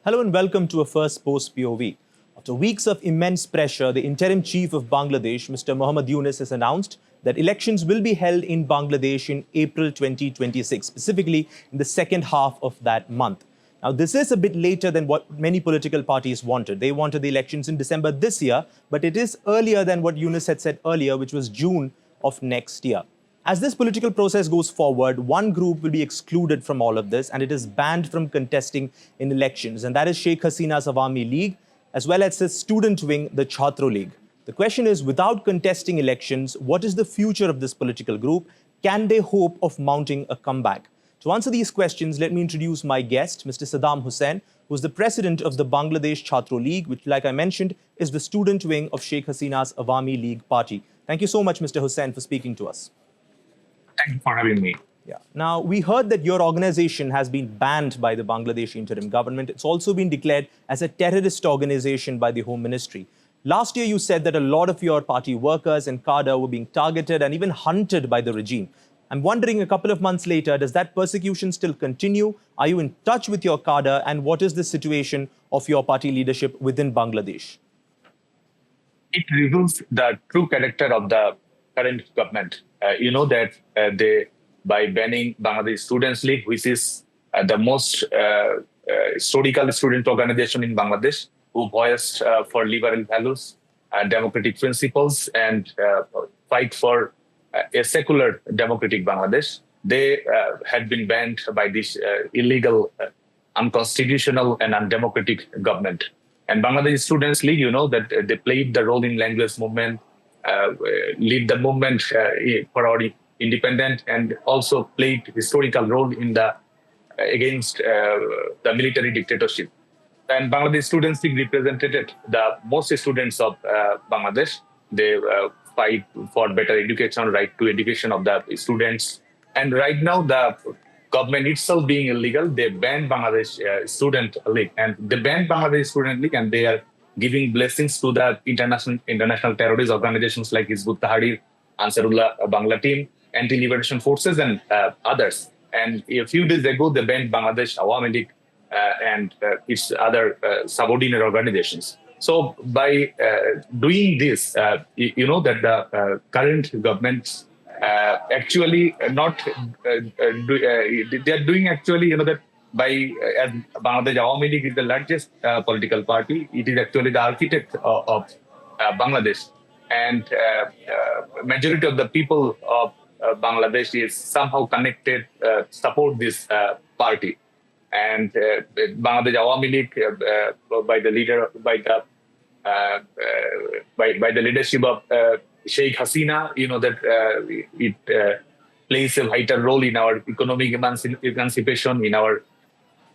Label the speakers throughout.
Speaker 1: Hello and welcome to a Firstpost PoV. After weeks of immense pressure, the interim chief of Bangladesh, Mr. Mohammad Yunus, has announced that elections will be held in Bangladesh in April 2026, specifically in the second half of that month. Now, this is a bit later than what many political parties wanted. They wanted the elections in December this year, but it is earlier than what Yunus had said earlier, which was June of next year. As this political process goes forward, one group will be excluded from all of this, and it is banned from contesting in elections, and that is Sheikh Hasina's Awami League, as well as its student wing, the Chhatra League. The question is, without contesting elections, what is the future of this political group? Can they hope of mounting a comeback? To answer these questions, let me introduce my guest, Mr. Saddam Hussain, who is the president of the Bangladesh Chhatra League, which, like I mentioned, is the student wing of Sheikh Hasina's Awami League party. Thank you so much, Mr. Hussain, for speaking to us.
Speaker 2: Thank you for having me.
Speaker 1: Yeah. Now, we heard that your organization has been banned by the Bangladesh interim government. It's also been declared as a terrorist organization by the Home Ministry. Last year, you said that a lot of your party workers and cadre were being targeted and even hunted by the regime. I'm wondering, a couple of months later, does that persecution still continue? Are you in touch with your cadre? And what is the situation of your party leadership within Bangladesh?
Speaker 2: It reveals the true character of the current government. You know that they, by banning Bangladesh Students League, which is the most historical student organization in Bangladesh, who voiced for liberal values, democratic principles, and fight for a secular democratic Bangladesh. They had been banned by this illegal, unconstitutional, and undemocratic government. And Bangladesh Students League, you know that they played the role in language movement, lead the movement for our independence, and also played historical role in the against the military dictatorship. And Bangladesh Students League represented the most students of Bangladesh. They fight for better education, right to education of the students. And right now, the government itself being illegal, they banned Bangladesh Student League, and they banned Bangladesh Student League, and they are giving blessings to the international terrorist organizations like Hizbut Tahrir, Ansarullah Bangla Team, Anti-Liberation Forces, and others. And a few days ago, they banned Bangladesh Awami League and its other subordinate organizations. So by doing this, you know that the current government actually not they are doing actually, you know, that by as Bangladesh Awami League is the largest political party, it is actually the architect of Bangladesh, and majority of the people of Bangladesh is somehow connected, support this party. And Bangladesh Awami League, by the leader, by the leadership of Sheikh Hasina, you know that it plays a vital role in our economic emancipation, in our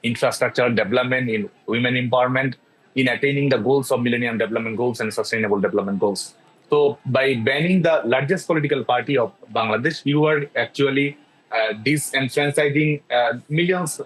Speaker 2: infrastructure development, in women empowerment, in attaining the goals of Millennium Development Goals and Sustainable Development Goals. So by banning the largest political party of Bangladesh, you are actually disenfranchising millions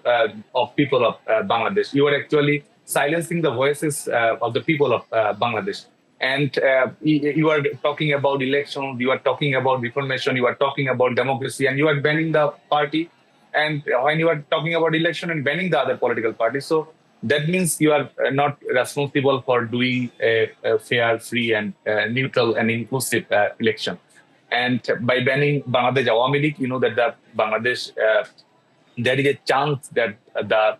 Speaker 2: of people of Bangladesh. You are actually silencing the voices of the people of Bangladesh. And you are talking about elections, you are talking about reformation, you are talking about democracy, and you are banning the party. And when you are talking about election and banning the other political parties, so that means you are not responsible for doing a fair, free, and neutral and inclusive election. And by banning Bangladesh Awami League, you know that the Bangladesh, there is a chance that the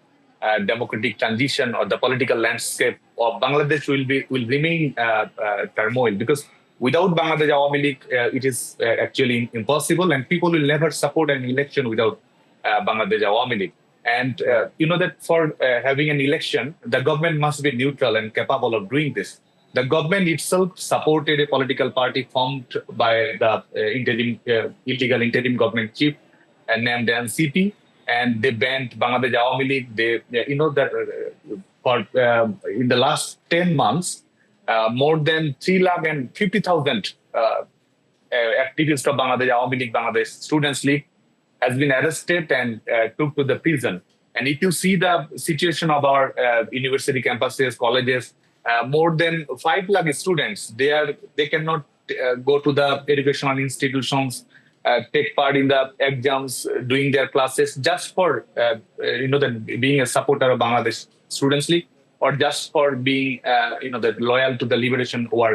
Speaker 2: democratic transition or the political landscape of Bangladesh will remain turmoil, because without Bangladesh Awami League, it is actually impossible, and people will never support an election without Bangladesh Awami League. And you know that for having an election, the government must be neutral and capable of doing this. The government itself supported a political party formed by the illegal interim government chief named NCP, and they banned Bangladesh Awami League. They, you know that for in the last 10 months, more than 350,000 activists of Bangladesh Awami League, Bangladesh Students League, has been arrested and took to the prison. And if you see the situation of our university campuses, colleges, more than 5 lakh students, they cannot go to the educational institutions, take part in the exams, doing their classes just for, that being a supporter of Bangladesh Students League. or just for being, that loyal to the liberation war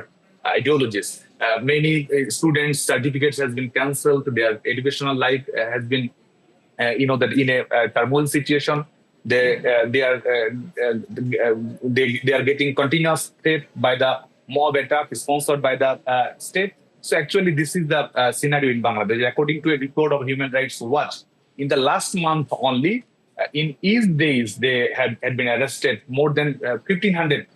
Speaker 2: ideologies. Many students' certificates has been cancelled. Their educational life has been, that in a turmoil situation, they are getting continuous threat by the mob attack sponsored by the state. So actually, this is the scenario in Bangladesh. According to a report of Human Rights Watch, in the last month only, in East days, they had been arrested more than 1,500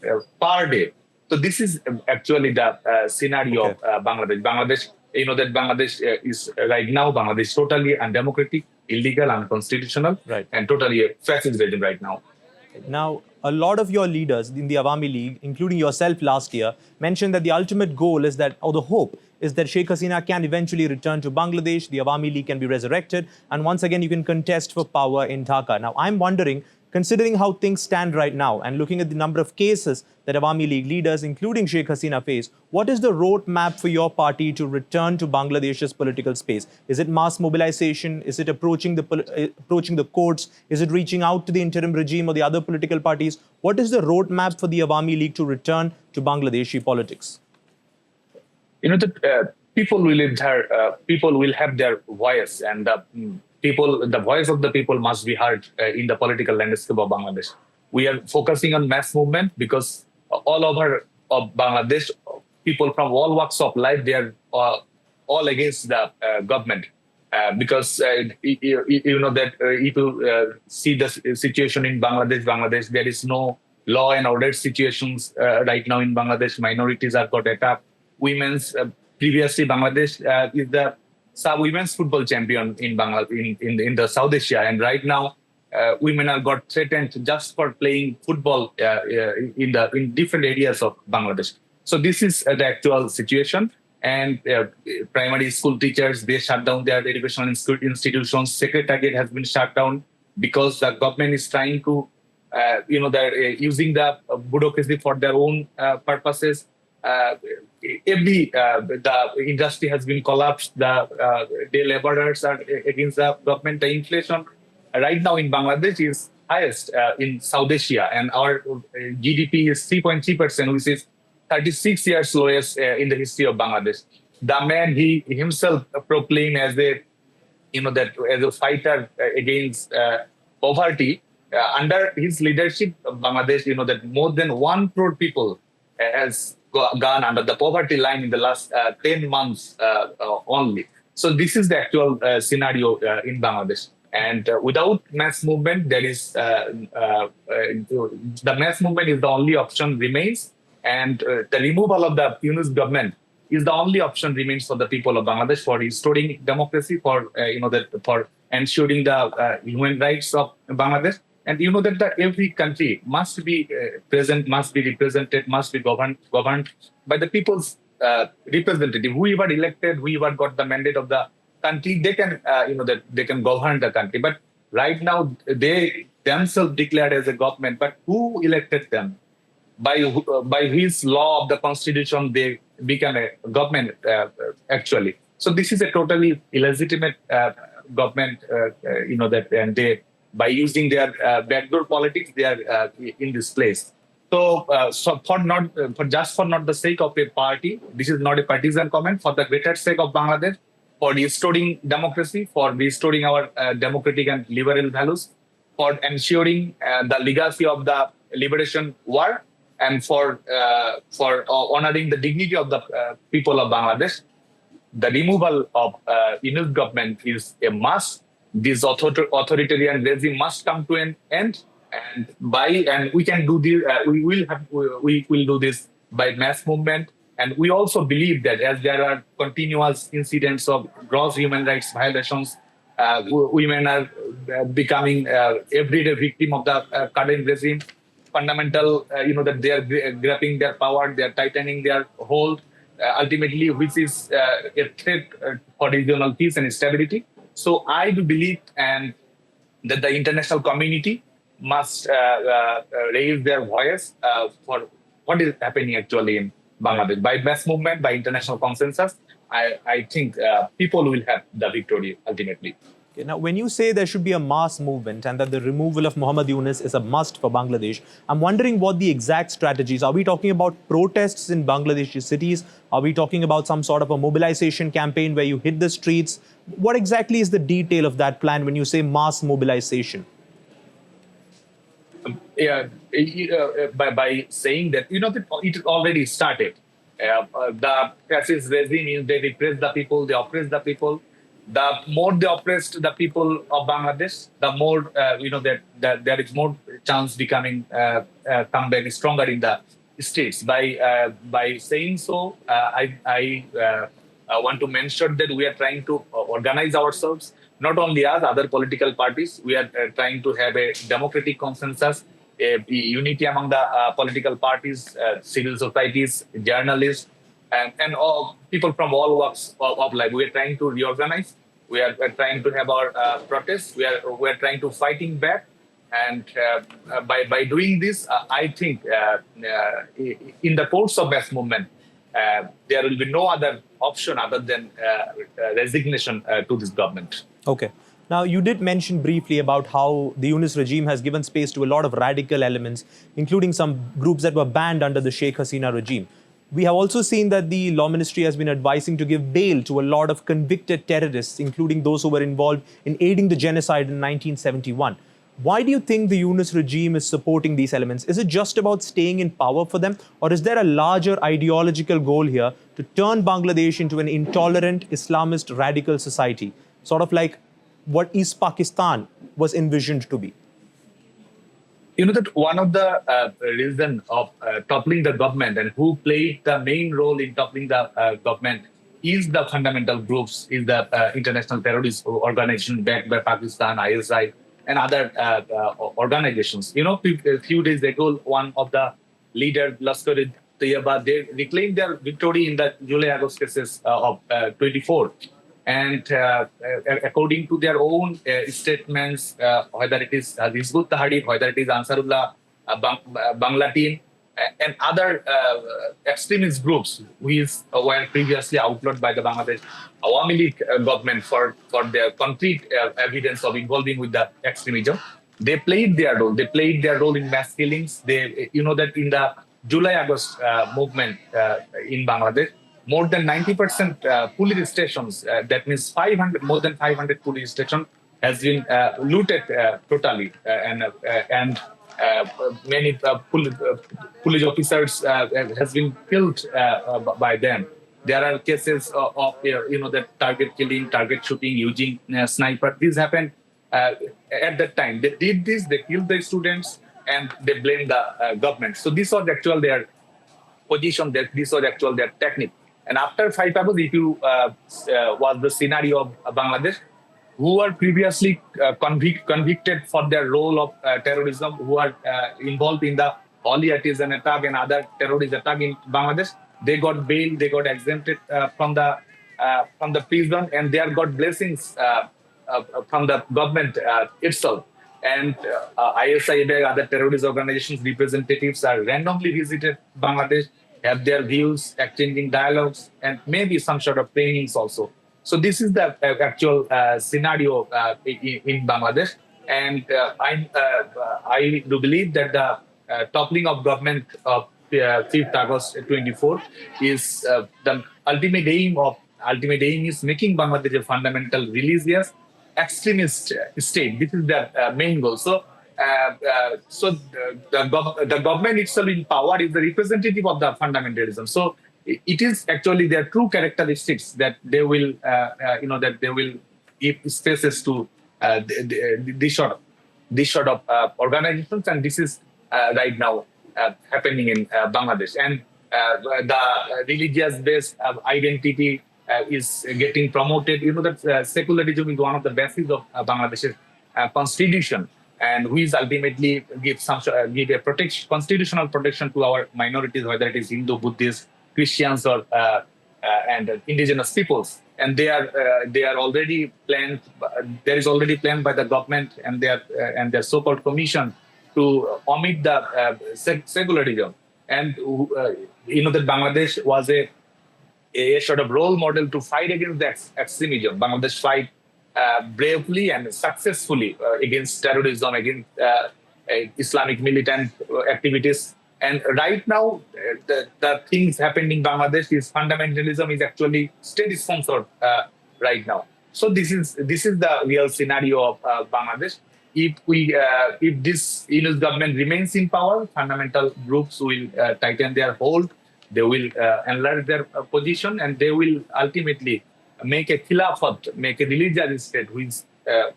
Speaker 2: per day. So this is actually the scenario
Speaker 1: Okay.
Speaker 2: of Bangladesh. Bangladesh, that Bangladesh is right now, Bangladesh totally undemocratic, illegal, unconstitutional,
Speaker 1: Right.
Speaker 2: and totally a fascist regime right now.
Speaker 1: Now, a lot of your leaders in the Awami League, including yourself last year, mentioned that the ultimate goal is that, or the hope is that Sheikh Hasina can eventually return to Bangladesh, the Awami League can be resurrected, and once again you can contest for power in Dhaka. Now, I'm wondering, considering how things stand right now and looking at the number of cases that Awami League leaders, including Sheikh Hasina, face, what is the roadmap for your party to return to Bangladesh's political space? Is it mass mobilization? Is it approaching the courts? Is it reaching out to the interim regime or the other political parties? What is the roadmap for the Awami League to return to Bangladeshi politics?
Speaker 2: People will have their voice, and the voice of the people must be heard in the political landscape of Bangladesh. We are focusing on mass movement because all over of Bangladesh, people from all walks of life, they are all against the government. Because that if you see the situation in Bangladesh, there is no law and order situations right now in Bangladesh. Minorities are got attacked. Women's previously Bangladesh is the women's football champion in in the South Asia, and right now women are got threatened just for playing football in different areas of Bangladesh. So this is the actual situation. And primary school teachers, they shut down their educational institutions. Secretariat has been shut down because the government is trying to, they're using the bureaucracy for their own purposes. The industry has been collapsed. The day laborers are against the government. The inflation right now in Bangladesh is highest in South Asia, and our GDP is 3.3%, which is 36 years lowest in the history of Bangladesh. The man, he himself proclaimed as as a fighter against poverty. Under his leadership, Bangladesh, that more than 1 crore people has gone under the poverty line in the last 10 months only. So this is the actual scenario in Bangladesh. And without mass movement, there is the mass movement is the only option remains. And the removal of the Yunus government is the only option remains for the people of Bangladesh for restoring democracy, for for ensuring the human rights of Bangladesh. And that every country must be present, must be represented, must be governed by the people's representative. Whoever elected, whoever got the mandate of the country, they can they can govern the country. But right now they themselves declared as a government, but who elected them? By his law of the constitution, they become a government actually. So this is a totally illegitimate government. And they, by using their backdoor politics, they are in this place. So, for not the sake of a party, this is not a partisan comment. For the greater sake of Bangladesh, for restoring democracy, for restoring our democratic and liberal values, for ensuring the legacy of the liberation war, and for honoring the dignity of the people of Bangladesh, the removal of Yunus government is a must. This authoritarian regime must come to an end, and we can do this. We will do this by mass movement, and we also believe that as there are continuous incidents of gross human rights violations, women are becoming everyday victim of the current regime. Fundamental, that they are grabbing their power, they are tightening their hold, ultimately, which is a threat for regional peace and stability. So I do believe and that the international community must raise their voice for what is happening actually in Bangladesh. By mass movement, by international consensus, I think people will have the victory ultimately.
Speaker 1: Okay, now, when you say there should be a mass movement and that the removal of Muhammad Yunus is a must for Bangladesh, I'm wondering what the exact strategies. Are we talking about protests in Bangladeshi cities? Are we talking about some sort of a mobilization campaign where you hit the streets? What exactly is the detail of that plan when you say mass mobilization?
Speaker 2: Yeah, by saying that, it already started. The fascist regime is they repress the people, they oppress the people. The more they oppressed the people of Bangladesh, the more that there is more chance becoming come back stronger in the states. By saying so, I want to mention that we are trying to organize ourselves. Not only us, other political parties. We are trying to have a democratic consensus, a unity among the political parties, civil societies, journalists, and all people from all walks of life. We are trying to reorganize. We are trying to have our protests. We are trying to fighting back, and by doing this, I think in the course of mass movement, there will be no other option other than resignation to this government.
Speaker 1: Okay. Now, you did mention briefly about how the Yunus regime has given space to a lot of radical elements, including some groups that were banned under the Sheikh Hasina regime. We have also seen that the Law Ministry has been advising to give bail to a lot of convicted terrorists, including those who were involved in aiding the genocide in 1971. Why do you think the Yunus regime is supporting these elements? Is it just about staying in power for them, or is there a larger ideological goal here to turn Bangladesh into an intolerant Islamist radical society, sort of like what East Pakistan was envisioned to be?
Speaker 2: You know that one of the reason of toppling the government and who played the main role in toppling the government is the fundamental groups, is the international terrorist organization backed by Pakistan, ISI, and other organizations. A few days ago, one of the leader, Lashkar-e-Taiba, they reclaimed their victory in the July-August cases of 24. And according to their own statements, whether it is Hizbut Tahrir, whether it is Ansarullah, Bangla team, and other extremist groups which were previously outlawed by the Bangladesh Awami League government for their concrete evidence of involving with the extremism, they played their role. They played their role in mass killings. They, that in the July-August movement in Bangladesh, more than 90% police stations, that means more than 500 police stations, has been looted totally, and many police officers has been killed by them. There are cases of that target killing, target shooting using sniper. This happened at that time. They did this. They killed the students and they blamed the government. So this was actual their position. This was actual their technique. And after 5 August, if you was the scenario of Bangladesh, who were previously convicted for their role of terrorism, who are involved in the Holy Artisan attack and other terrorist attack in Bangladesh, they got bail, they got exempted from the prison, and they have got blessings from the government itself. And ISI and other terrorist organizations representatives are randomly visited Bangladesh, have their views, exchanging dialogues, and maybe some sort of trainings also. So this is the actual scenario in Bangladesh, and I do believe that the toppling of government of 5th August 24 is the ultimate aim is making Bangladesh a fundamental religious extremist state. This is the main goal. So. The government itself in power is the representative of the fundamentalism. So it is actually their true characteristics that they will, that they will give spaces to this sort of organizations, and this is right now happening in Bangladesh. And the religious-based identity is getting promoted. That secularism is one of the bases of Bangladesh's constitution, and which ultimately give a constitutional protection to our minorities, whether it is Hindu, Buddhist, Christians, or and indigenous peoples. And they are already planned. There is already planned by the government and their so-called commission to omit the secularism. And that Bangladesh was a sort of role model to fight against the extremism. Bangladesh fight bravely and successfully against terrorism, against Islamic militant activities. And right now, the things happening in Bangladesh is fundamentalism is actually state sponsored right now. So this is the real scenario of Bangladesh. If this Yunus government remains in power, fundamental groups will tighten their hold. They will enlarge their position, and they will ultimately make a khilafat, make a religious state, which is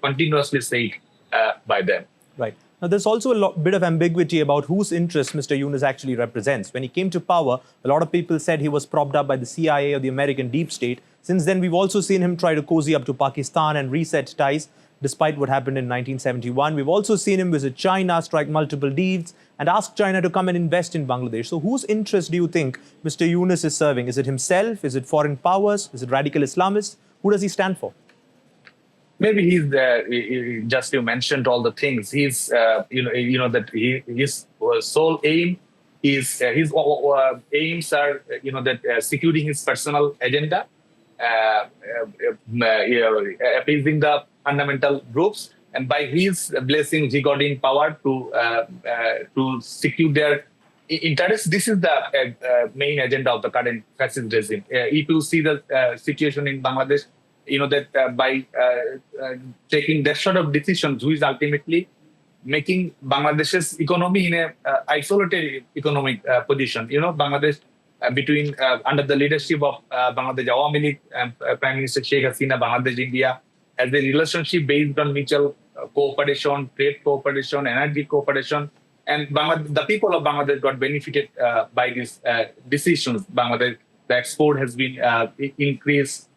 Speaker 2: continuously said by them.
Speaker 1: Right. Now, there's also a bit of ambiguity about whose interests Mr. Yunus actually represents. When he came to power, a lot of people said he was propped up by the CIA or the American deep state. Since then, we've also seen him try to cozy up to Pakistan and reset ties, despite what happened in 1971. We've also seen him visit China, strike multiple deals, and ask China to come and invest in Bangladesh. So whose interest do you think Mr. Yunus is serving? Is it himself? Is it foreign powers? Is it radical Islamists? Who does he stand for?
Speaker 2: Maybe he's just you mentioned all the things. He's that his sole aim is his aims are that securing his personal agenda, appeasing the fundamental groups, and by his blessings he got in power to secure their interests. This is the main agenda of the current fascist regime. If you see the situation in Bangladesh, that by taking that sort of decisions, who is ultimately making Bangladesh's economy in a isolated economic position. Bangladesh between under the leadership of Bangladesh Awami League and Prime Minister Sheikh Hasina, Bangladesh India has a relationship based on mutual cooperation, trade cooperation, energy cooperation, and the people of Bangladesh got benefited by these decisions. Bangladesh, the export has been increased.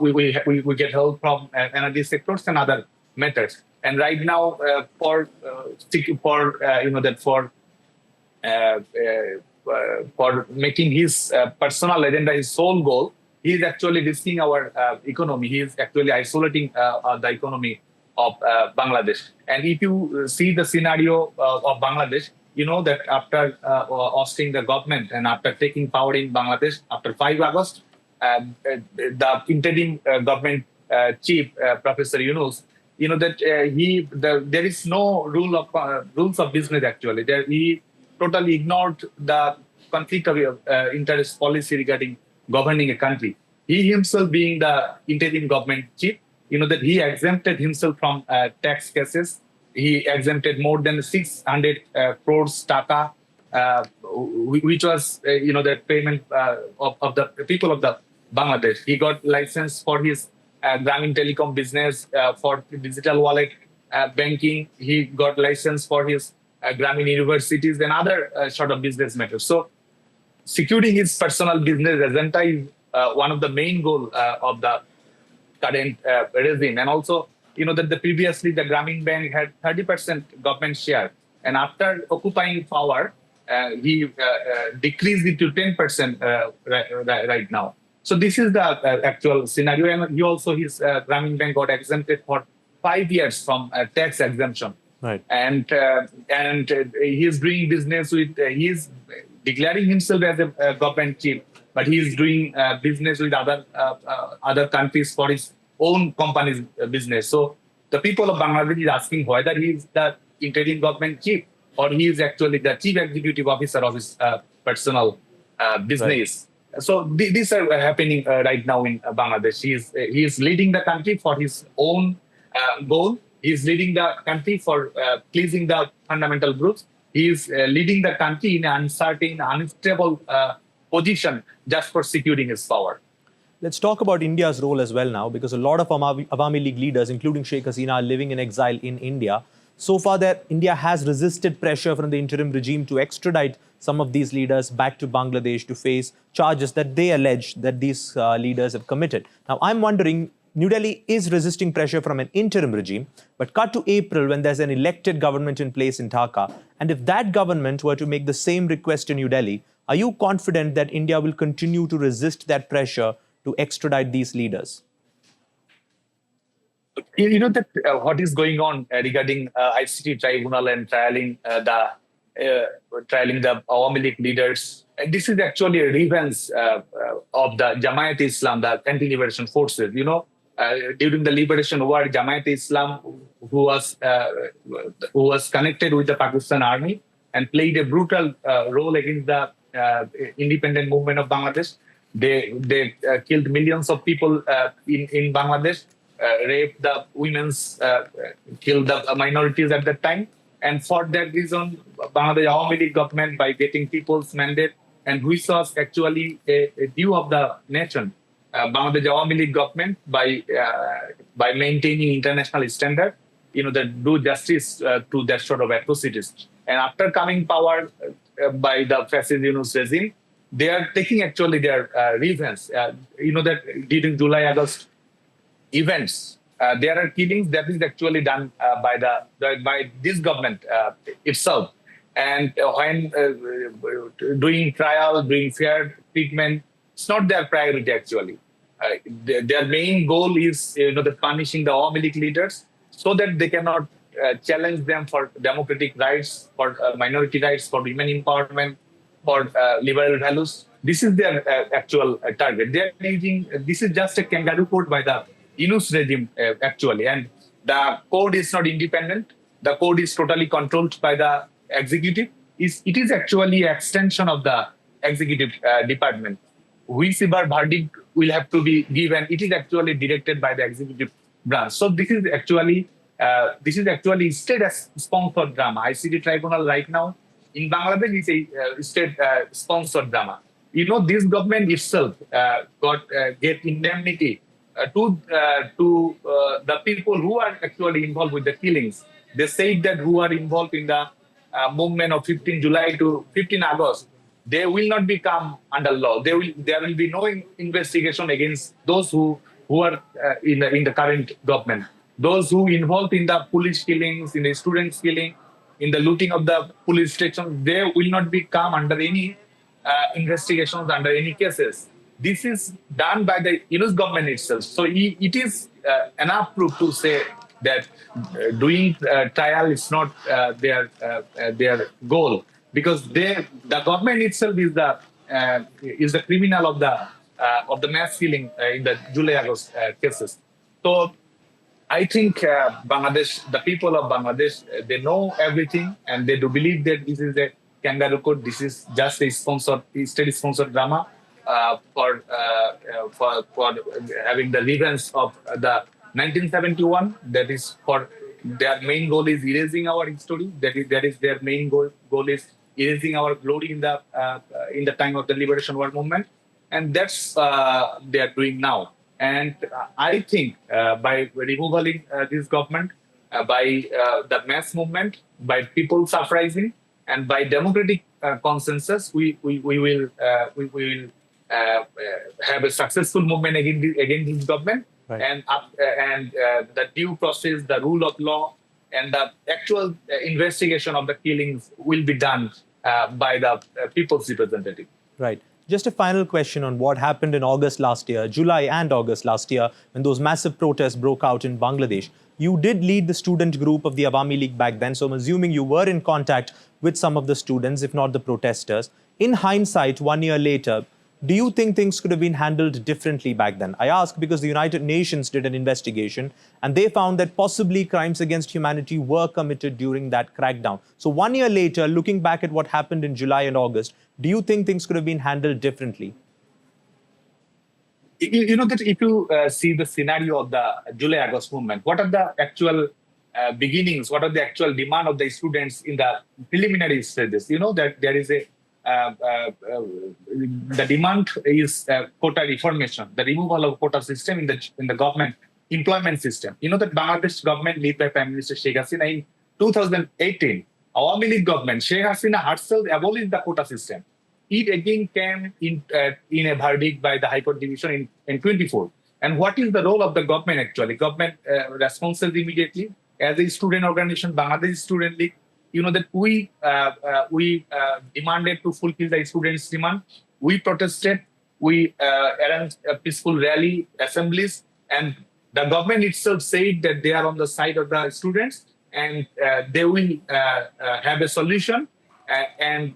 Speaker 2: We get help from energy sectors and other methods. And right now, for making his personal agenda his sole goal, he is actually risking our economy. He is actually isolating the economy of Bangladesh. And if you see the scenario of Bangladesh, that after ousting the government and after taking power in Bangladesh after 5 August, the interim government chief, Professor Yunus, there is no rules of business actually. He totally ignored the conflict of interest policy regarding governing a country. He himself being the interim government chief, that he exempted himself from tax cases. He exempted more than 600 crores taka, which was, the payment of the people of the Bangladesh. He got license for his Grameen Telecom business, for digital wallet banking. He got license for his Grameen universities and other sort of business matters. So securing his personal business agenda is one of the main goals of the current regime. And also, that previously the Grameen Bank had 30% government share. And after occupying power, he decreased it to 10% right now. So this is the actual scenario. And his Grameen Bank got exempted for 5 years from tax exemption.
Speaker 1: Right.
Speaker 2: And he is doing business with, he is declaring himself as a government chief, but he is doing business with other countries for his own company's business. So the people of Bangladesh is asking whether he is the interim government chief or he is actually the chief executive officer of his personal business. Right. So these are happening right now in Bangladesh. He is leading the country for his own goal. He is leading the country for pleasing the fundamental groups. He is leading the country in an uncertain, unstable position just for securing his power.
Speaker 1: Let's talk about India's role as well now, because a lot of Awami League leaders, including Sheikh Hasina, are living in exile in India. So far, India has resisted pressure from the interim regime to extradite some of these leaders back to Bangladesh to face charges that they allege that these leaders have committed. Now, I'm wondering, New Delhi is resisting pressure from an interim regime, but cut to April when there's an elected government in place in Dhaka. And if that government were to make the same request to New Delhi, are you confident that India will continue to resist that pressure to extradite these leaders?
Speaker 2: That what is going on regarding ICT tribunal and trialing the Awami League leaders This is actually a revenge of the Jamaat Islam, the anti-liberation forces. During the liberation war, Jamaat Islam, who was connected with the Pakistan army and played a brutal role against the independent movement of Bangladesh. They killed millions of people in Bangladesh, raped the women's, killed the minorities at that time. And for that reason, Bangladesh Awami League government, by getting people's mandate, and which was actually a due of the nation, Bangladesh Awami League government, by maintaining international standard, that do justice to that sort of atrocities. And after coming power by the fascist regime, they are taking actually their revenge. That during July-August events, there are killings that is actually done by this government itself. And when doing trial, doing fair treatment, it's not their priority actually. Their main goal is the punishing the Awami League leaders so that they cannot challenge them for democratic rights, for minority rights, for women empowerment, for liberal values. This is their actual target. They are using this is just a kangaroo court by the Yunus regime actually, and the code is not independent. The code is totally controlled by the executive. It is actually an extension of the executive department. Whichever verdict will have to be given, it is actually directed by the executive branch. So this is actually state-sponsored drama. ICT tribunal right now in Bangladesh is a state-sponsored drama. This government itself get indemnity to the people who are actually involved with the killings. They say that who are involved in the movement of 15 July to 15 August, they will not become under law. There will be no investigation against those who are in the current government. Those who involved in the police killings, in the students killing, in the looting of the police stations, they will not become under any investigations, under any cases. This is done by the Yunus government itself. So it is enough proof to say that doing trial is not their goal, because the government itself is the criminal of the mass killing in the July-August cases. So I think Bangladesh, the people of Bangladesh, they know everything, and they do believe that this is a kangaroo court. This is just a state-sponsored drama for having the revenge of the 1971. That is for their main goal is erasing our history. That is their main goal is erasing our glory in the time of the liberation war movement, and that's they are doing now. And I think by removing this government, by the mass movement, by people suffraging, and by democratic consensus, we will have a successful movement against this government. Right. And the due process, the rule of law, and the actual investigation of the killings will be done by the people's representative.
Speaker 1: Right. Just a final question on what happened in August last year, July and August last year, when those massive protests broke out in Bangladesh. You did lead the student group of the Awami League back then, so I'm assuming you were in contact with some of the students, if not the protesters. In hindsight, 1 year later, do you think things could have been handled differently back then? I ask because the United Nations did an investigation and they found that possibly crimes against humanity were committed during that crackdown. So 1 year later, looking back at what happened in July and August, do you think things could have been handled differently?
Speaker 2: That if you see the scenario of the July-August movement, what are the actual beginnings? What are the actual demand of the students in the preliminary stages? That there is the demand is quota reformation, the removal of quota system in the government employment system. That Bangladesh government led by Prime Minister Sheikh Hasina in 2018, Awami League government, Sheikh Hasina herself abolished the quota system. It again came in a verdict by the High Court Division in 24. And what is the role of the government actually? Government responds immediately as a student organization, Bangladesh Student League. That we demanded to fulfill the students' demand. We protested. We arranged a peaceful rally, assemblies, and the government itself said that they are on the side of the students and they will have a solution. and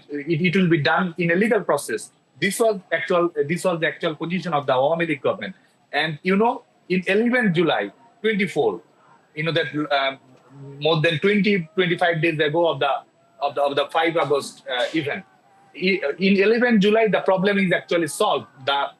Speaker 2: it will be done in a legal process. This was the actual position of the Awami League government. And in 11 July 24, that more than 25 days ago of the 5 August event. In 11 July, the problem is actually solved. The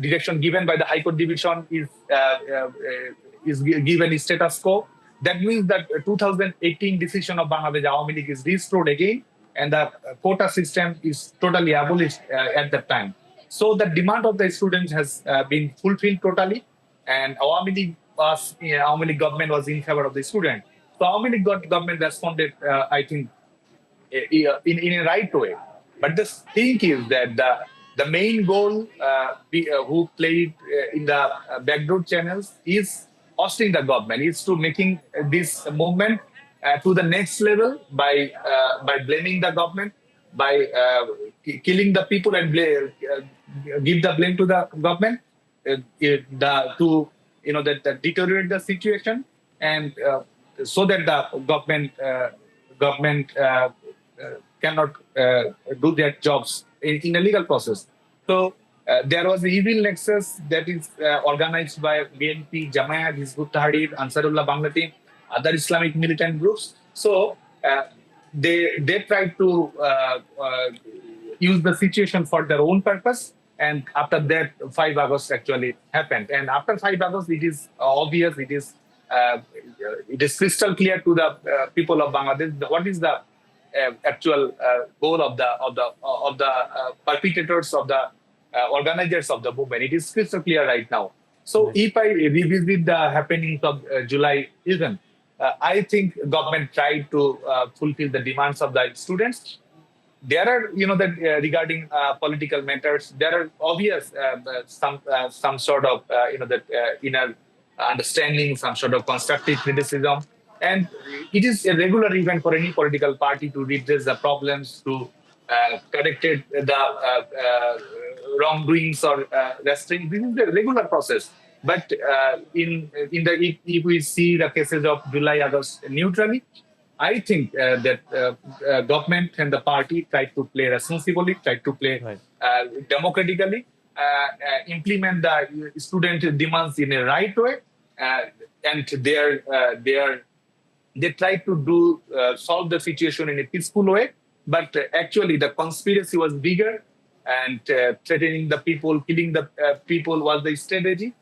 Speaker 2: direction given by the High Court division is given status quo. That means that 2018 decision of Bangladesh Awami League is restored again, and the quota system is totally abolished at that time. So the demand of the students has been fulfilled totally, and Awami League government was in favor of the student. So Awami League government responded, I think, in a right way. But the thing is that the main goal who played in the backdoor channels is hosting the government, is to making this movement to the next level by blaming the government, by killing the people and give the blame to the government to deteriorate the situation, and so that the government cannot do their jobs in a legal process. So there was the evil nexus that is organized by BNP, Jamaat, Hizbut Tahrir, Ansarullah Bangla Team, other Islamic militant groups. So they tried to use the situation for their own purpose. And after that, 5 August actually happened. And after 5 August, it is obvious, it is crystal clear to the people of Bangladesh what is the actual goal of the perpetrators, of the organizers of the movement. It is crystal clear right now. So if I revisit the happenings of July 11, I think government tried to fulfill the demands of the students. There are, regarding political matters, there are obvious some sort of, inner understanding, some sort of constructive criticism. And it is a regular event for any political party to redress the problems, to correct the wrongdoings or restraint. This is a regular process. But if we see the cases of July, August neutrally, I think that government and the party tried to play responsibly, tried to play democratically, implement the student demands in a right way, and they tried to solve the situation in a peaceful way. But actually, the conspiracy was bigger, and threatening the people, killing the people was the strategy,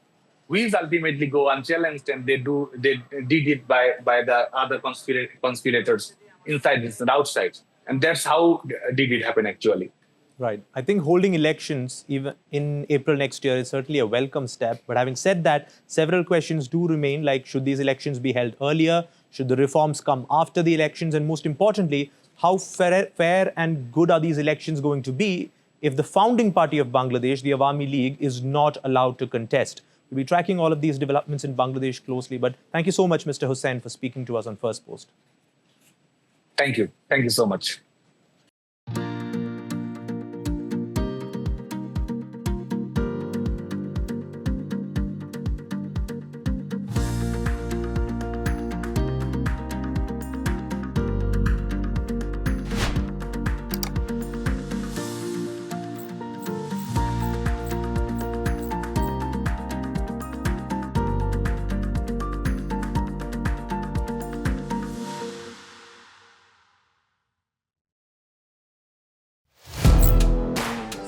Speaker 2: which ultimately go unchallenged, and they did it by the other conspirators inside and outside, and that's how did it happen actually.
Speaker 1: Right. I think holding elections even in April next year is certainly a welcome step. But having said that, several questions do remain, like should these elections be held earlier? Should the reforms come after the elections? And most importantly, how fair and good are these elections going to be if the founding party of Bangladesh, the Awami League, is not allowed to contest? We'll be tracking all of these developments in Bangladesh closely. But thank you so much, Mr. Hussain, for speaking to us on First Post.
Speaker 2: Thank you. Thank you so much.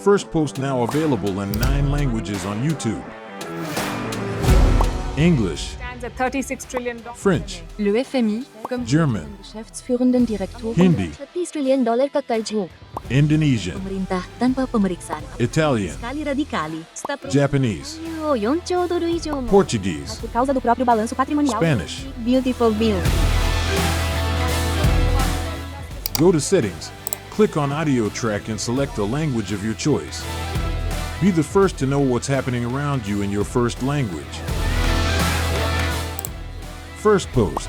Speaker 3: Firstpost now available in 9 languages on YouTube. English,
Speaker 4: Stands at $36 trillion.
Speaker 3: French,
Speaker 5: Le FMI, comme
Speaker 3: German,
Speaker 5: Geschäftsführenden Direktor,
Speaker 3: Hindi,
Speaker 5: $30 trillion ka karj mo.
Speaker 3: Indonesian,
Speaker 5: Pemerintah tanpa pemeriksaan.
Speaker 3: Italian,
Speaker 5: Sekali radikali.
Speaker 3: Japanese,
Speaker 5: 4 兆ドル以上も
Speaker 3: Portuguese,
Speaker 5: por causa do próprio balanço patrimonial.
Speaker 3: Spanish.
Speaker 5: Beautiful bill.
Speaker 3: Go to Settings, click on Audio Track and select the language of your choice. Be the first to know what's happening around you in your first language. First Post.